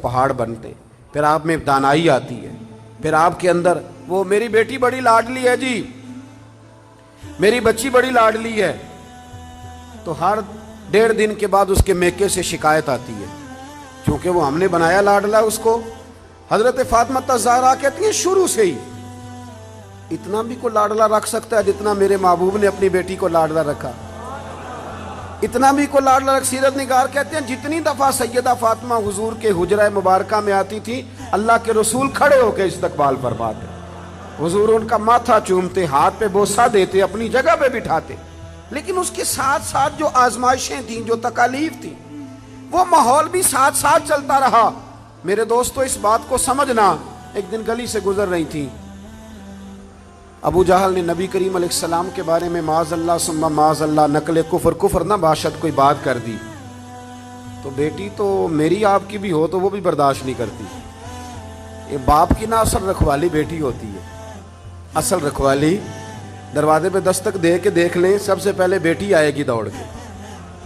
पहाड़ बनते, फिर आप में दानाई आती है, फिर आपके अंदर वो मेरी बेटी बड़ी लाडली है जी, मेरी बच्ची बड़ी लाडली है, तो हर 1.5 दिन के बाद उसके मेके से शिकायत आती है, क्योंकि वो हमने बनाया लाडला उसको। हजरत फातिमा ज़हरा कहती है शुरू से ही इतना भी को लाडला रख सकता है जितना मेरे महबूब ने अपनी बेटी को लाडला रखा, इतना भी को लाडला रख। सीरत निगार कहते हैं जितनी दफा सैयदा फातिमा हुजूर के हुजरा मुबारका में आती थी, अल्लाह के रसूल खड़े होकर इस्तकबाल फरमाते, हुजूर उनका माथा चूमते, हाथ पे बोसा देते, अपनी जगह पे बिठाते। लेकिन उसके साथ साथ जो आजमाइशें थी, जो तकालीफ थी, वो माहौल भी साथ साथ चलता रहा। मेरे दोस्तों इस बात को समझना, एक दिन गली से गुजर रही थी, अबू जहल ने नबी करीम अलैहिस्सलाम के बारे में माज़अल्लाह सुम्मा माज़अल्लाह नकल कुफर ना बाशत कोई बात कर दी, तो बेटी तो मेरी आपकी भी हो तो वो भी बर्दाश्त नहीं करती। ये बाप की ना असल रखवाली बेटी होती है। असल रखवाली दरवाजे पे दस्तक दे के देख लें, सबसे पहले बेटी आएगी दौड़ के,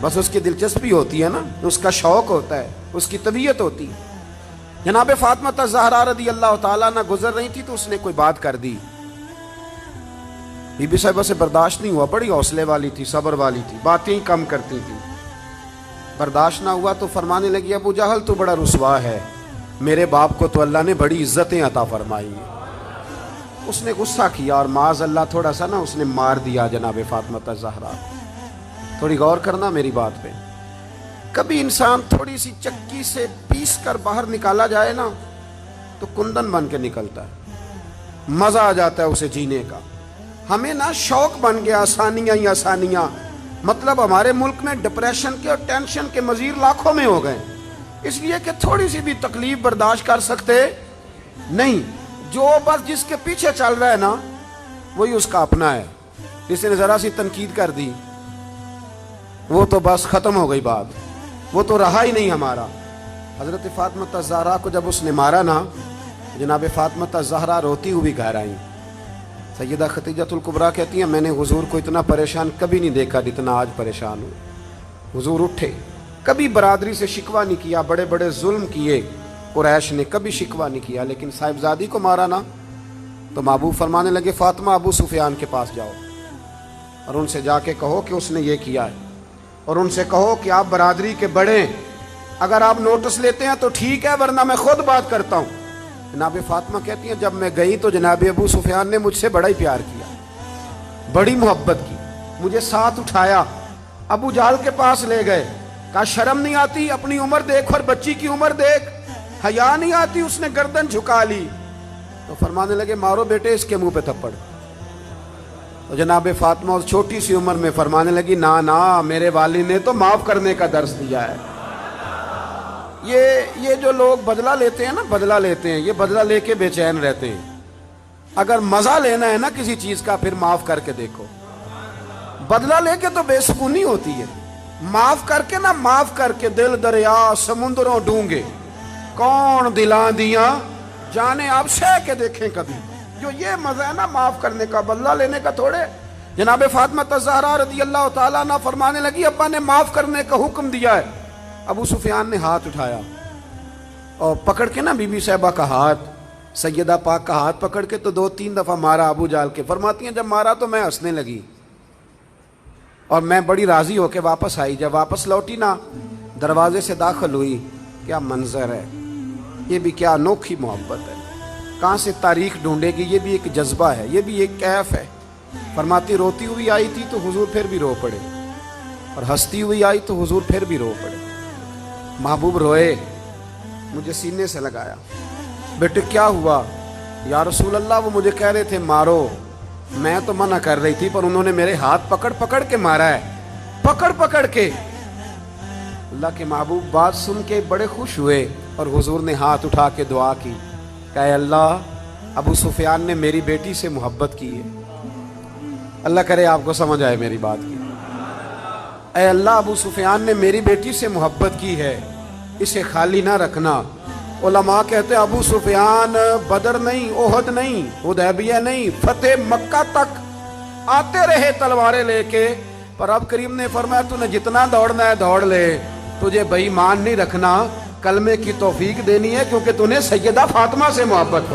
बस उसकी दिलचस्पी होती है ना, उसका शौक होता है, उसकी तबीयत होती है। जनाब फातिमा ज़हरा रज़ी अल्लाह ताला ना गुजर रही थी तो उसने कोई बात कर दी, बीबी साहिबा से बर्दाश्त नहीं हुआ, बड़ी हौसले वाली थी, सब्र वाली थी, बातें ही कम करती थी, बर्दाश्त ना हुआ तो फरमाने लगी अबू जहल तू बड़ा रुसवा है, मेरे बाप को तो अल्लाह ने बड़ी इज्जतें अता फरमाई है। उसने गुस्सा किया और माज़ अल्लाह थोड़ा सा ना उसने मार दिया जनाब फातिमा ज़हरा। थोड़ी गौर करना मेरी बात पे, कभी इंसान थोड़ी सी चक्की से पीस कर बाहर निकाला जाए ना तो कुंदन बन के निकलता है, मजा आ जाता है उसे जीने का। हमें ना शौक बन गया आसानियां ही आसानियां, मतलब हमारे मुल्क में डिप्रेशन के और टेंशन के मजीर लाखों में हो गए, इसलिए कि थोड़ी सी भी तकलीफ बर्दाश्त कर सकते नहीं। जो बस जिसके पीछे चल रहा है ना वही उसका अपना है, जिसने जरा सी तनकीद कर दी वो तो बस खत्म हो गई बात, वो तो रहा ही नहीं हमारा। हजरत फातिमा ज़हरा को जब उसने मारा ना, जनाब फातिमा ज़हरा रोती हुई घर आई। सैयदा खतीजतुल कुबरा कहती हैं मैंने हुजूर को इतना परेशान कभी नहीं देखा जितना आज परेशान हूँ। हुजूर उठे, कभी बरादरी से शिकवा नहीं किया, बड़े बड़े जुल्म किए कुरैश ने, कभी शिकवा नहीं किया, लेकिन साहिबजादी को मारा ना तो महबूब फरमाने लगे फातिमा अबू सुफियान के पास जाओ और उनसे जाके कहो कि उसने ये किया है, और उनसे कहो कि आप बरादरी के बड़े, अगर आप नोटिस लेते हैं तो ठीक है, वरना मैं खुद बात करता हूँ। जनाब फातिमा कहती हैं जब मैं गई तो जनाब अबू सुफियान ने मुझसे बड़ा ही प्यार किया, बड़ी मोहब्बत की, मुझे साथ उठाया, अबू जहल के पास ले गए, कहा शर्म नहीं आती, अपनी उम्र देख और बच्ची की उम्र देख, हया नहीं आती, उसने गर्दन झुका ली। तो फरमाने लगे मारो बेटे इसके मुंह पे थप्पड़। तो जनाब फातिमा उस छोटी सी उम्र में फरमाने लगी ना ना, मेरे वाली ने तो माफ करने का दर्स दिया है। ये जो लोग बदला लेते हैं ना, बदला लेते हैं, ये बदला लेके बेचैन रहते हैं। अगर मजा लेना है ना किसी चीज का फिर माफ करके देखो, बदला लेके तो बेसुकूनी होती है, माफ करके ना, माफ करके दिल दरिया समुद्रों डूंगे कौन दिला दिया जाने, आप सह के देखें कभी। जो ये मजा है ना माफ करने का, बदला लेने का थोड़े। जनाब फातिमा ज़हरा रज़ी अल्लाह ताला ना फरमाने लगी अब्बा ने माफ करने का हुक्म दिया है। अबू सुफियान ने हाथ उठाया और पकड़ के ना बीबी साहिबा का हाथ, सैयदा पाक का हाथ पकड़ के तो 2-3 दफा मारा अबू जहल के। फरमाती हैं जब मारा तो मैं हंसने लगी और मैं बड़ी राजी होके वापस आई। जब वापस लौटी ना, दरवाजे से दाखिल हुई, क्या मंजर है, ये भी क्या अनोखी मोहब्बत है, कहाँ से तारीख ढूंढेगी, ये भी एक जज्बा है, ये भी एक कैफ है। फरमाती रोती हुई आई थी तो हुजूर फिर भी रो पड़े, और हंसती हुई आई तो हुजूर फिर भी रो पड़े। महबूब रोए, मुझे सीने से लगाया, बेटे क्या हुआ या रसूल अल्लाह, वो मुझे कह रहे थे मारो, मैं तो मना कर रही थी पर उन्होंने मेरे हाथ पकड़ पकड़ के मारा है, पकड़ पकड़ के। अल्लाह के महबूब बात सुन के बड़े खुश हुए और हुजूर ने हाथ उठा के दुआ की, कहे अल्लाह अबू सुफियान ने मेरी बेटी से मोहब्बत की है। अल्लाह करे आपको समझ आए मेरी बात की। ऐ अल्लाह अबू सुफियान ने मेरी बेटी से मोहब्बत की है, इसे खाली ना रखना। उलमा कहते अबू सुफियान बदर नहीं, ओहद नहीं, हुदैबिया नहीं, फतेह मक्का तक आते रहे तलवारें लेके, पर अब करीम ने फरमाया तूने जितना दौड़ना है दौड़ ले, तुझे बेईमान नहीं रखना, कलमे की तौफीक देनी है क्योंकि तूने सैयदा फातिमा से मोहब्बत